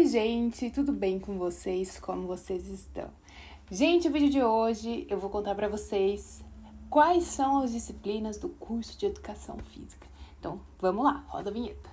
Oi, gente, tudo bem com vocês? Como vocês estão? Gente, o vídeo de hoje eu vou contar pra vocês quais são as disciplinas do curso de Educação Física. Então, vamos lá, roda a vinheta.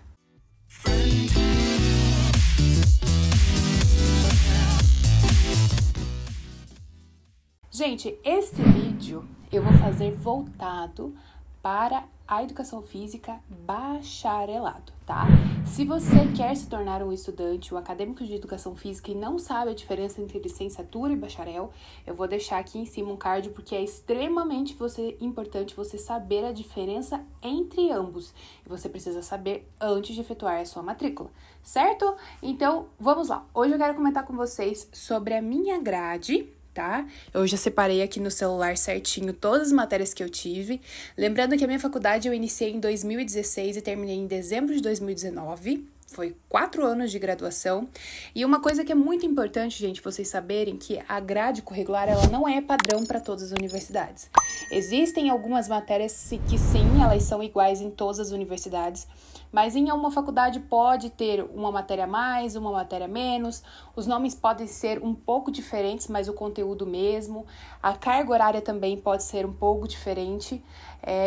Gente, esse vídeo eu vou fazer voltado para a Educação Física bacharelado, tá? Se você quer se tornar um estudante, um acadêmico de Educação Física e não sabe a diferença entre licenciatura e bacharel, eu vou deixar aqui em cima um card porque é extremamente importante você saber a diferença entre ambos. E você precisa saber antes de efetuar a sua matrícula, certo? Então, vamos lá. Hoje eu quero comentar com vocês sobre a minha grade, tá? Eu já separei aqui no celular certinho todas as matérias que eu tive. Lembrando que a minha faculdade eu iniciei em 2016 e terminei em dezembro de 2019. Foi 4 anos de graduação. E uma coisa que é muito importante, gente, vocês saberem que a grade curricular, ela não é padrão para todas as universidades. Existem algumas matérias que sim, elas são iguais em todas as universidades, mas em uma faculdade pode ter uma matéria a mais, uma matéria a menos, os nomes podem ser um pouco diferentes, mas o conteúdo mesmo, a carga horária também pode ser um pouco diferente,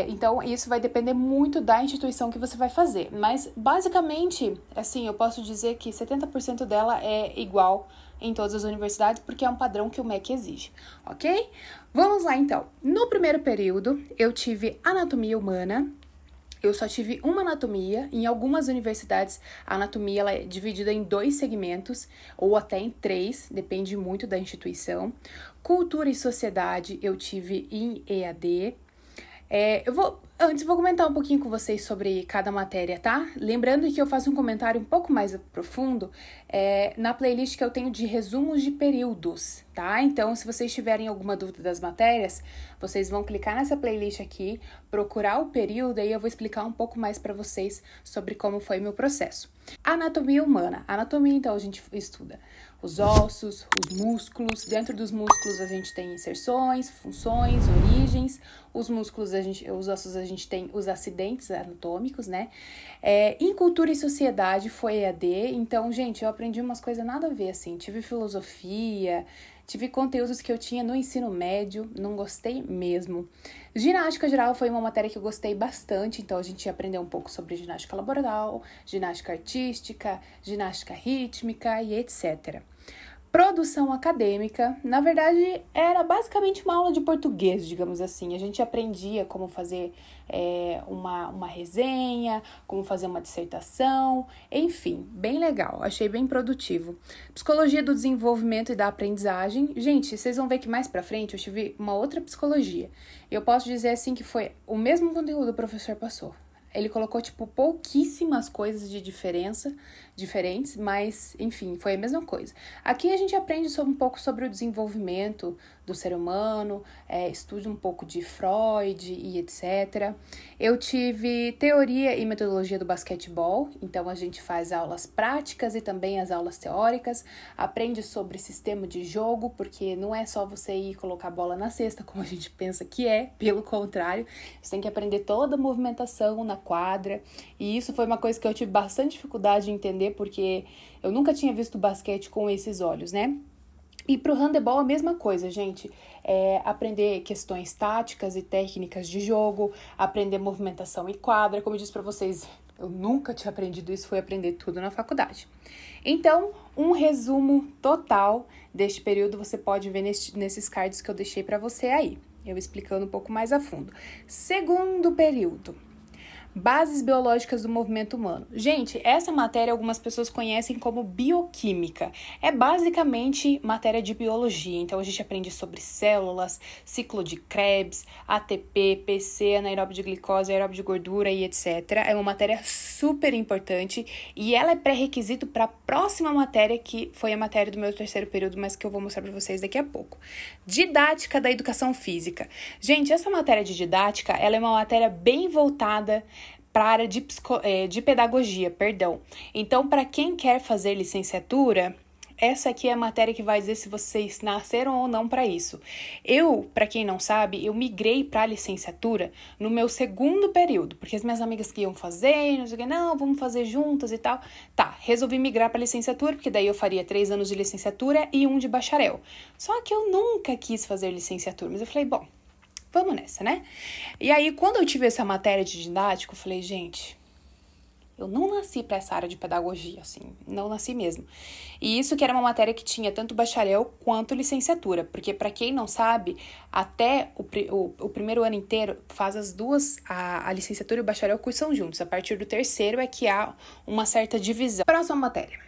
então isso vai depender muito da instituição que você vai fazer, mas basicamente, assim, eu posso dizer que 70% dela é igual em todas as universidades, porque é um padrão que o MEC exige, ok? Vamos lá então. No primeiro período, eu tive anatomia humana. Eu só tive uma anatomia. Em algumas universidades, a anatomia ela é dividida em 2 segmentos, ou até em 3, depende muito da instituição. Cultura e sociedade, eu tive em EAD. Antes, vou comentar um pouquinho com vocês sobre cada matéria, tá? Lembrando que eu faço um comentário um pouco mais profundo na playlist que eu tenho de resumos de períodos, tá? Então, se vocês tiverem alguma dúvida das matérias, vocês vão clicar nessa playlist aqui, procurar o período, aí eu vou explicar um pouco mais para vocês sobre como foi meu processo. Anatomia humana. Anatomia, então, a gente estuda os ossos, os músculos. Dentro dos músculos a gente tem inserções, funções, origens. Os ossos a gente tem os acidentes anatômicos, né? Em cultura e sociedade foi EAD. Então, gente, eu aprendi umas coisas nada a ver, assim. Tive filosofia, tive conteúdos que eu tinha no ensino médio, não gostei mesmo. Ginástica geral foi uma matéria que eu gostei bastante, então a gente aprendeu um pouco sobre ginástica laboral, ginástica artística, ginástica rítmica e etc. Produção acadêmica, na verdade, era basicamente uma aula de português, digamos assim. A gente aprendia como fazer uma resenha, como fazer uma dissertação, enfim, bem legal, achei bem produtivo. Psicologia do desenvolvimento e da aprendizagem. Gente, vocês vão ver que mais pra frente eu tive uma outra psicologia. Eu posso dizer assim que foi o mesmo conteúdo que o professor passou. Ele colocou, pouquíssimas coisas de diferentes, mas, enfim, foi a mesma coisa. Aqui a gente aprende um pouco sobre o desenvolvimento do ser humano, estuda um pouco de Freud e etc. Eu tive teoria e metodologia do basquetebol, então a gente faz aulas práticas e também as aulas teóricas, aprende sobre sistema de jogo, porque não é só você ir colocar a bola na cesta, como a gente pensa que pelo contrário, você tem que aprender toda a movimentação na quadra, e isso foi uma coisa que eu tive bastante dificuldade de entender, porque eu nunca tinha visto basquete com esses olhos, né? E pro handebol a mesma coisa, gente, aprender questões táticas e técnicas de jogo, aprender movimentação em quadra, como eu disse pra vocês, eu nunca tinha aprendido isso, foi aprender tudo na faculdade. Então, um resumo total deste período você pode ver nesses cards que eu deixei pra você aí, eu explicando um pouco mais a fundo. Segundo período. Bases biológicas do movimento humano. Gente, essa matéria algumas pessoas conhecem como bioquímica. É basicamente matéria de biologia. Então, a gente aprende sobre células, ciclo de Krebs, ATP, PC, anaeróbio de glicose, aeróbio de gordura e etc. É uma matéria super importante e ela é pré-requisito para a próxima matéria, que foi a matéria do meu terceiro período, mas que eu vou mostrar para vocês daqui a pouco. Didática da educação física. Gente, essa matéria de didática, ela é uma matéria bem voltada para a área de pedagogia, perdão. Então, para quem quer fazer licenciatura, essa aqui é a matéria que vai dizer se vocês nasceram ou não para isso. Para quem não sabe, eu migrei para a licenciatura no meu segundo período, porque as minhas amigas que iam fazer, não sei o que, não, vamos fazer juntas e tal. Tá, resolvi migrar para licenciatura, porque daí eu faria 3 anos de licenciatura e 1 de bacharel. Só que eu nunca quis fazer licenciatura, mas eu falei, bom, vamos nessa, né? E aí, quando eu tive essa matéria de didático, eu falei, gente, eu não nasci para essa área de pedagogia, assim, não nasci mesmo. E isso que era uma matéria que tinha tanto bacharel quanto licenciatura, porque para quem não sabe, até o primeiro ano inteiro faz as duas, a licenciatura e o bacharel cursam juntos. A partir do terceiro é que há uma certa divisão. Próxima matéria.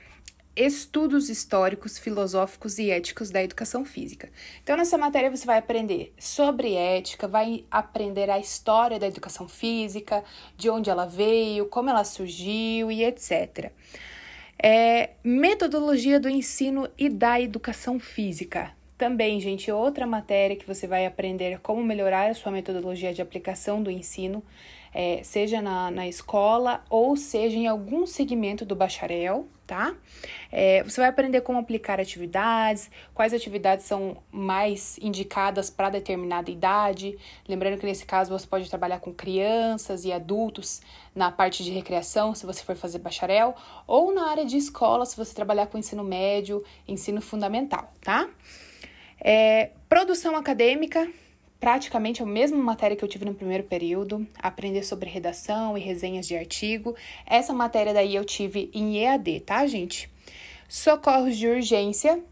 Estudos históricos, filosóficos e éticos da educação física. Então, nessa matéria você vai aprender sobre ética, vai aprender a história da educação física, de onde ela veio, como ela surgiu e etc. Metodologia do ensino e da educação física. Também, gente, outra matéria que você vai aprender como melhorar a sua metodologia de aplicação do ensino, seja na escola ou seja em algum segmento do bacharel, tá? Você vai aprender como aplicar atividades, quais atividades são mais indicadas para determinada idade. Lembrando que nesse caso você pode trabalhar com crianças e adultos na parte de recreação, se você for fazer bacharel, ou na área de escola, se você trabalhar com ensino médio, ensino fundamental, tá? Produção acadêmica, praticamente a mesma matéria que eu tive no primeiro período, aprender sobre redação e resenhas de artigo. Essa matéria daí eu tive em EAD, tá, gente? Socorros de urgência.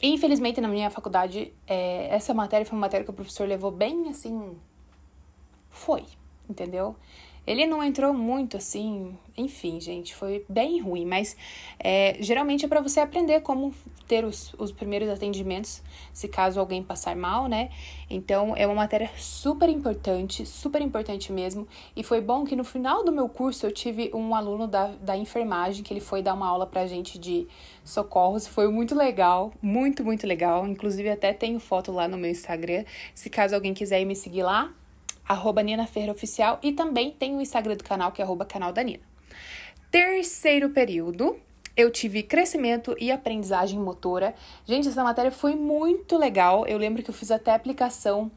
Infelizmente, na minha faculdade, essa matéria foi uma matéria que o professor levou bem, assim, entendeu? Ele não entrou muito, assim, enfim, gente, foi bem ruim, mas geralmente é para você aprender como ter os primeiros atendimentos, se caso alguém passar mal, né? Então, é uma matéria super importante mesmo, e foi bom que no final do meu curso eu tive um aluno da enfermagem, que ele foi dar uma aula pra gente de socorros, foi muito legal, muito legal, inclusive até tenho foto lá no meu Instagram, se caso alguém quiser ir me seguir lá, @NinaFerreiraOficial, e também tem o Instagram do canal, que é @canal da Nina. Terceiro período, eu tive crescimento e aprendizagem motora. Gente, essa matéria foi muito legal. Eu lembro que eu fiz até aplicação,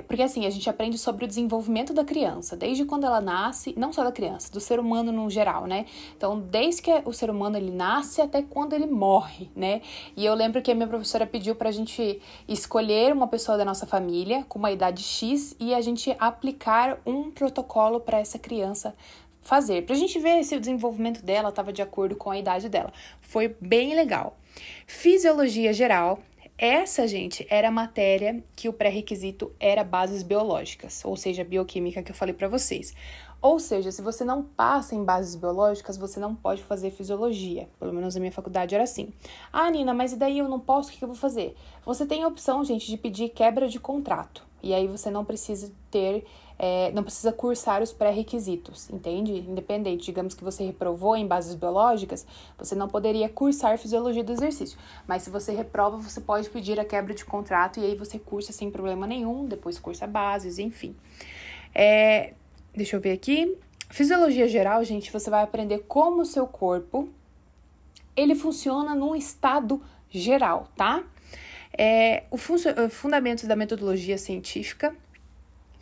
porque assim, a gente aprende sobre o desenvolvimento da criança, desde quando ela nasce, não só da criança, do ser humano no geral, né? Então, desde que o ser humano ele nasce até quando ele morre, né? E eu lembro que a minha professora pediu pra gente escolher uma pessoa da nossa família com uma idade X e a gente aplicar um protocolo para essa criança fazer, pra gente ver se o desenvolvimento dela estava de acordo com a idade dela. Foi bem legal. Fisiologia geral. Essa, gente, era a matéria que o pré-requisito era bases biológicas, ou seja, bioquímica que eu falei pra vocês. Ou seja, se você não passa em bases biológicas, você não pode fazer fisiologia. Pelo menos na minha faculdade era assim. Ah, Nina, mas e daí eu não posso, o que eu vou fazer? Você tem a opção, gente, de pedir quebra de contrato. E aí você não precisa não precisa cursar os pré-requisitos, entende? Independente, digamos que você reprovou em bases biológicas, você não poderia cursar fisiologia do exercício. Mas se você reprova, você pode pedir a quebra de contrato e aí você cursa sem problema nenhum, depois cursa bases, enfim. Deixa eu ver aqui. Fisiologia geral, gente, você vai aprender como o seu corpo, ele funciona num estado geral, tá? Fundamentos da metodologia científica.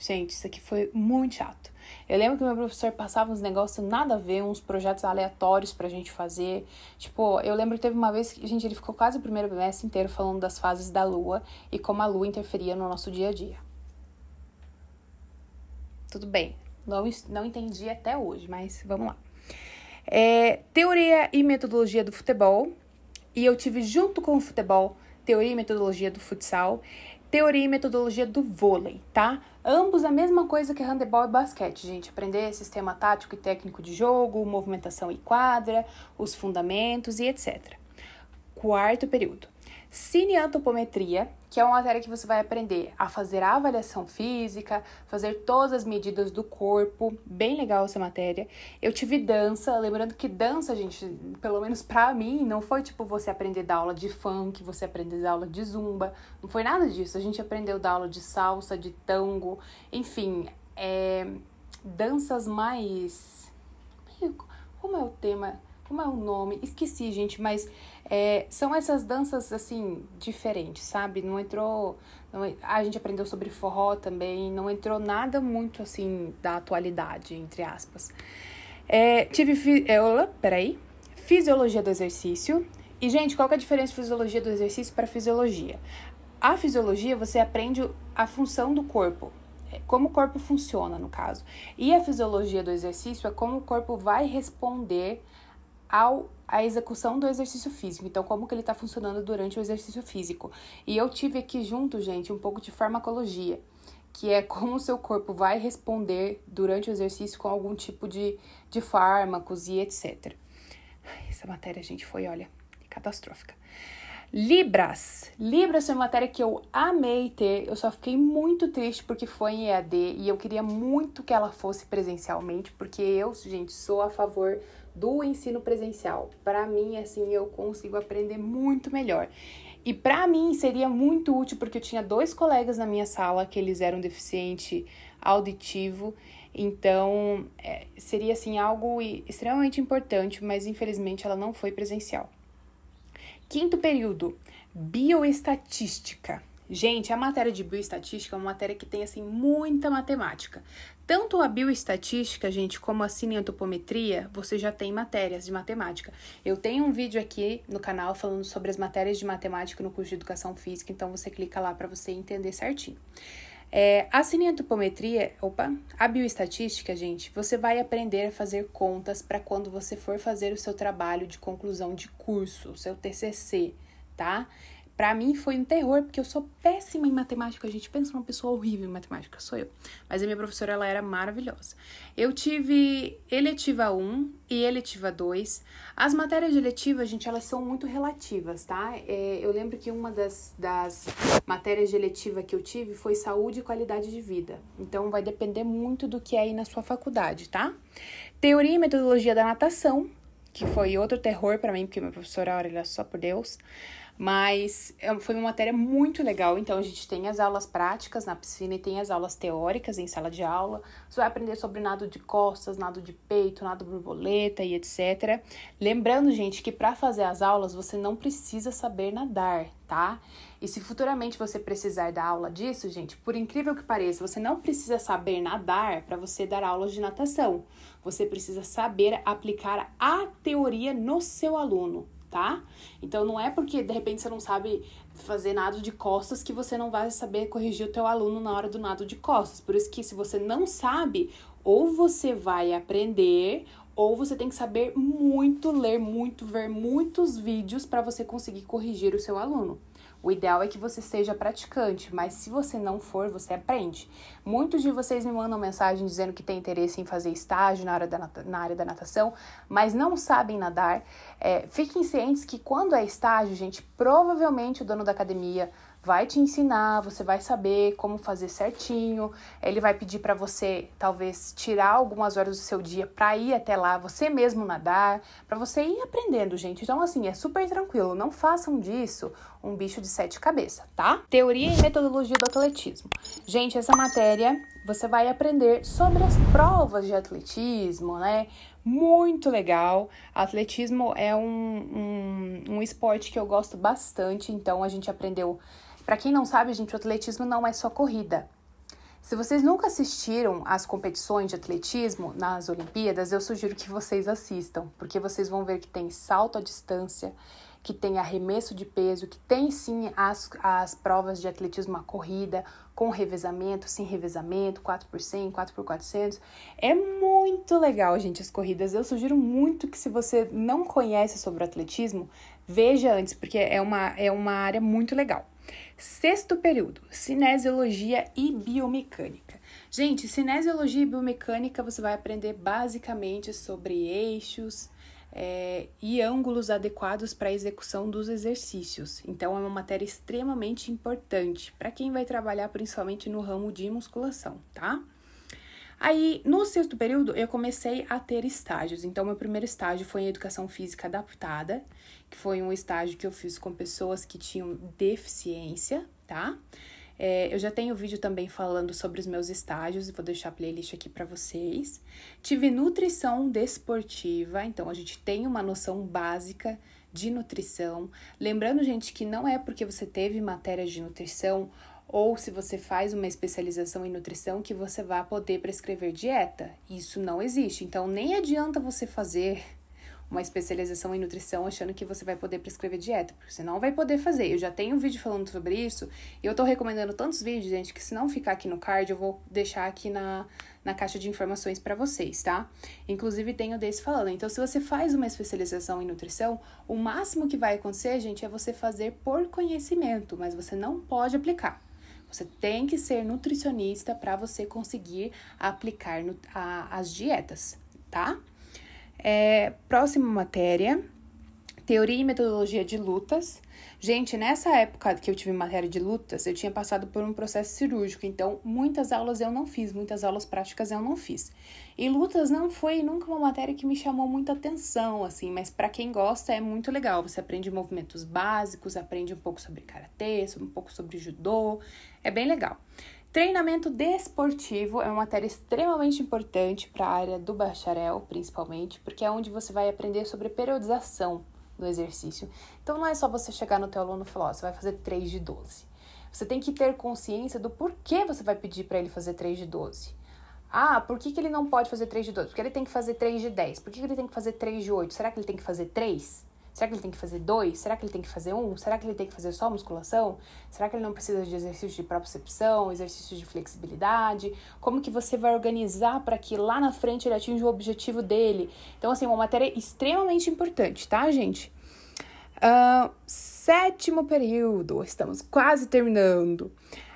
Gente, isso aqui foi muito chato. Eu lembro que meu professor passava uns negócios nada a ver, uns projetos aleatórios pra gente fazer. Tipo, eu lembro que teve uma vez que, gente, ele ficou quase o primeiro bimestre inteiro falando das fases da Lua e como a Lua interferia no nosso dia a dia. Tudo bem, não entendi até hoje, mas vamos lá. Teoria e metodologia do futebol. E eu tive junto com o futebol, teoria e metodologia do futsal, teoria e metodologia do vôlei, tá? Ambos a mesma coisa que handebol e basquete, gente. Aprender sistema tático e técnico de jogo, movimentação e quadra, os fundamentos e etc. Quarto período. Cineantropometria, que é uma matéria que você vai aprender a fazer a avaliação física, fazer todas as medidas do corpo, bem legal essa matéria. Eu tive dança, lembrando que dança, gente, pelo menos pra mim, não foi tipo você aprender da aula de funk, você aprender da aula de zumba, não foi nada disso. A gente aprendeu da aula de salsa, de tango, enfim, danças mais... Como é o tema? como é o nome? Esqueci, gente, mas são essas danças, assim, diferentes, sabe? A gente aprendeu sobre forró também, não entrou nada muito, assim, da atualidade, entre aspas. Fisiologia do exercício. E, gente, qual que é a diferença de fisiologia do exercício para fisiologia? A fisiologia, você aprende a função do corpo, como o corpo funciona, no caso. E a fisiologia do exercício é como o corpo vai responder à execução do exercício físico. Então, como que ele está funcionando durante o exercício físico. E eu tive aqui junto, gente, um pouco de farmacologia, que é como o seu corpo vai responder durante o exercício com algum tipo de fármacos e etc. Essa matéria, gente, foi, olha, catastrófica. Libras foi uma matéria que eu amei ter, eu só fiquei muito triste porque foi em EAD e eu queria muito que ela fosse presencialmente, porque eu, gente, sou a favor do ensino presencial. Para mim, assim, eu consigo aprender muito melhor. E para mim seria muito útil porque eu tinha 2 colegas na minha sala que eles eram deficiente auditivo, então seria assim algo extremamente importante, mas infelizmente ela não foi presencial. 5º período, bioestatística. Gente, a matéria de bioestatística é uma matéria que tem, assim, muita matemática. Tanto a bioestatística, gente, como a cineantropometria, você já tem matérias de matemática. Eu tenho um vídeo aqui no canal falando sobre as matérias de matemática no curso de Educação Física, então você clica lá para você entender certinho. A cineantropometria, a bioestatística, gente, você vai aprender a fazer contas para quando você for fazer o seu trabalho de conclusão de curso, o seu TCC, tá? Pra mim foi um terror, porque eu sou péssima em matemática, gente. Pensa numa pessoa horrível em matemática, sou eu. Mas a minha professora, ela era maravilhosa. Eu tive eletiva 1 e eletiva 2. As matérias de eletiva, gente, elas são muito relativas, tá? Eu lembro que uma das matérias de eletiva que eu tive foi saúde e qualidade de vida. Então, vai depender muito do que é aí na sua faculdade, tá? Teoria e metodologia da natação, que foi outro terror pra mim, porque minha professora, olha, só por Deus. Mas foi uma matéria muito legal, então a gente tem as aulas práticas na piscina e tem as aulas teóricas em sala de aula. Você vai aprender sobre nado de costas, nado de peito, nado borboleta e etc. Lembrando, gente, que para fazer as aulas você não precisa saber nadar, tá? E se futuramente você precisar dar aula disso, gente, por incrível que pareça, você não precisa saber nadar para você dar aulas de natação. Você precisa saber aplicar a teoria no seu aluno, tá? Então, não é porque, de repente, você não sabe fazer nado de costas que você não vai saber corrigir o teu aluno na hora do nado de costas. Por isso que, se você não sabe, ou você vai aprender, ou você tem que saber muito, ler muito, ver muitos vídeos para você conseguir corrigir o seu aluno. O ideal é que você seja praticante, mas se você não for, você aprende. Muitos de vocês me mandam mensagem dizendo que tem interesse em fazer estágio na área da natação, mas não sabem nadar. Fiquem cientes que quando é estágio, gente, provavelmente o dono da academia vai te ensinar, você vai saber como fazer certinho, ele vai pedir para você, talvez, tirar algumas horas do seu dia para ir até lá, você mesmo nadar, para você ir aprendendo, gente. Então, assim, é super tranquilo, não façam disso um bicho de 7 cabeças, tá? Teoria e metodologia do atletismo. Gente, essa matéria você vai aprender sobre as provas de atletismo, né? Muito legal. Atletismo é um esporte que eu gosto bastante, então a gente aprendeu. Para quem não sabe, gente, o atletismo não é só corrida. Se vocês nunca assistiram às competições de atletismo nas Olimpíadas, eu sugiro que vocês assistam, porque vocês vão ver que tem salto à distância, que tem arremesso de peso, que tem sim as provas de atletismo, a corrida, com revezamento, sem revezamento, 4x100, 4x400. É muito legal, gente, as corridas. Eu sugiro muito que, se você não conhece sobre o atletismo, veja antes, porque é uma área muito legal. 6º período, cinesiologia e biomecânica. Gente, cinesiologia e biomecânica você vai aprender basicamente sobre eixos e ângulos adequados para a execução dos exercícios. Então, é uma matéria extremamente importante para quem vai trabalhar principalmente no ramo de musculação, tá? Aí, no 6º período, eu comecei a ter estágios. Então, meu primeiro estágio foi em Educação Física Adaptada, que foi um estágio que eu fiz com pessoas que tinham deficiência, tá? Eu já tenho vídeo também falando sobre os meus estágios, e vou deixar a playlist aqui para vocês. Tive nutrição desportiva, então a gente tem uma noção básica de nutrição. Lembrando, gente, que não é porque você teve matéria de nutrição ou se você faz uma especialização em nutrição que você vai poder prescrever dieta. Isso não existe. Então, nem adianta você fazer uma especialização em nutrição achando que você vai poder prescrever dieta, porque você não vai poder fazer. Eu já tenho um vídeo falando sobre isso, e eu tô recomendando tantos vídeos, gente, que se não ficar aqui no card, eu vou deixar aqui na caixa de informações pra vocês, tá? Inclusive, tenho desse falando. Então, se você faz uma especialização em nutrição, o máximo que vai acontecer, gente, é você fazer por conhecimento, mas você não pode aplicar. Você tem que ser nutricionista para você conseguir aplicar as dietas, tá? Próxima matéria, teoria e metodologia de lutas. Gente, nessa época que eu tive matéria de lutas, eu tinha passado por um processo cirúrgico, então muitas aulas eu não fiz, muitas aulas práticas eu não fiz. E lutas não foi nunca uma matéria que me chamou muita atenção, assim, mas para quem gosta é muito legal. Você aprende movimentos básicos, aprende um pouco sobre karatê, um pouco sobre judô, é bem legal. Treinamento desportivo é uma matéria extremamente importante para a área do bacharel, principalmente, porque é onde você vai aprender sobre periodização do exercício. Então, não é só você chegar no teu aluno e falar, ó, você vai fazer 3 de 12. Você tem que ter consciência do porquê você vai pedir para ele fazer 3 de 12. Ah, por que ele não pode fazer 3 de 12? Porque ele tem que fazer 3 de 10. Por que ele tem que fazer 3 de 8? Será que ele tem que fazer 3? Será que ele tem que fazer 2? Será que ele tem que fazer 1? Será que ele tem que fazer só musculação? Será que ele não precisa de exercício de propriocepção, exercício de flexibilidade? Como que você vai organizar para que lá na frente ele atinja o objetivo dele? Então, assim, uma matéria extremamente importante, tá, gente? 7º período, estamos quase terminando.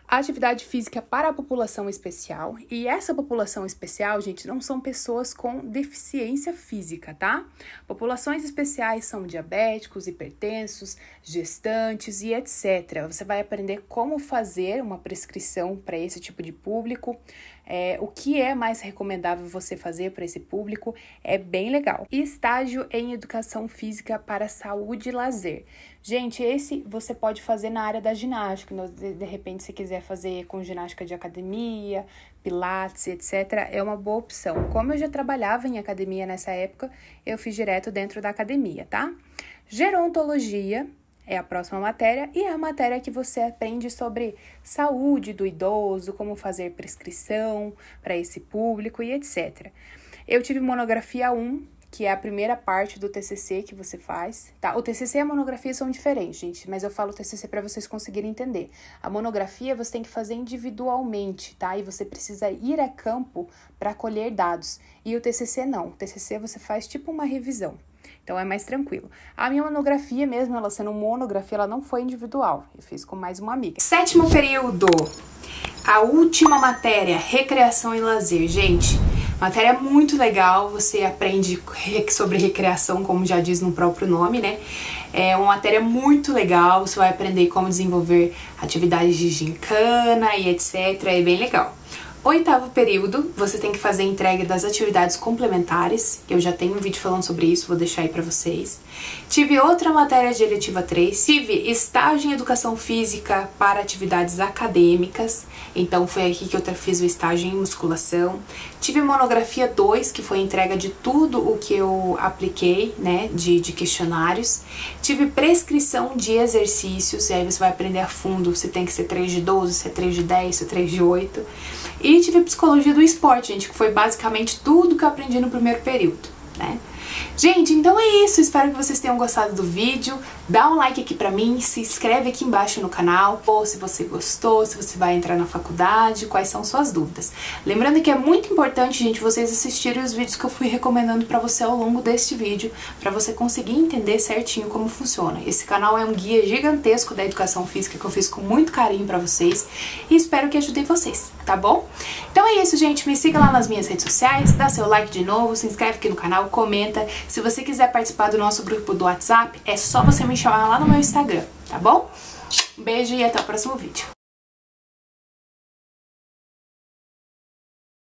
Atividade física para a população especial. E essa população especial, gente, não são pessoas com deficiência física, tá? Populações especiais são diabéticos, hipertensos, gestantes e etc. Você vai aprender como fazer uma prescrição para esse tipo de público, o que é mais recomendável você fazer para esse público, é bem legal. E estágio em educação física para saúde e lazer. Gente, esse você pode fazer na área da ginástica, de repente se quiser fazer com ginástica de academia, pilates, etc, é uma boa opção. Como eu já trabalhava em academia nessa época, eu fiz direto dentro da academia, tá? Gerontologia é a próxima matéria e é a matéria que você aprende sobre saúde do idoso, como fazer prescrição para esse público e etc. Eu tive monografia 1, que é a primeira parte do TCC que você faz, tá? O TCC e a monografia são diferentes, gente, mas eu falo TCC para vocês conseguirem entender. A monografia você tem que fazer individualmente, tá? E você precisa ir a campo para colher dados. E o TCC não. O TCC você faz tipo uma revisão. Então, é mais tranquilo. A minha monografia mesmo, ela sendo monografia, ela não foi individual. Eu fiz com mais uma amiga. 7º período. A última matéria, recreação e lazer. Gente, matéria muito legal. Você aprende sobre recreação, como já diz no próprio nome, né? É uma matéria muito legal. Você vai aprender como desenvolver atividades de gincana e etc. É bem legal. 8º período, você tem que fazer a entrega das atividades complementares, que eu já tenho um vídeo falando sobre isso, vou deixar aí pra vocês. Tive outra matéria de eletiva 3, tive estágio em educação física para atividades acadêmicas, então foi aqui que eu fiz o estágio em musculação. Tive monografia 2, que foi a entrega de tudo o que eu apliquei, né, de questionários. Tive prescrição de exercícios, e aí você vai aprender a fundo se tem que ser 3 de 12, se é 3 de 10, se é 3 de 8. E tive psicologia do esporte, gente, que foi basicamente tudo que eu aprendi no primeiro período, né? Gente, então é isso, espero que vocês tenham gostado do vídeo, dá um like aqui pra mim, se inscreve aqui embaixo no canal, ou se você gostou, se você vai entrar na faculdade, quais são suas dúvidas. Lembrando que é muito importante, gente, vocês assistirem os vídeos que eu fui recomendando pra você ao longo deste vídeo, pra você conseguir entender certinho como funciona. Esse canal é um guia gigantesco da educação física que eu fiz com muito carinho pra vocês e espero que ajude vocês, tá bom? Então é isso, gente, me siga lá nas minhas redes sociais, dá seu like de novo, se inscreve aqui no canal, comenta. Se você quiser participar do nosso grupo do WhatsApp, é só você me chamar lá no meu Instagram, tá bom? Um beijo e até o próximo vídeo.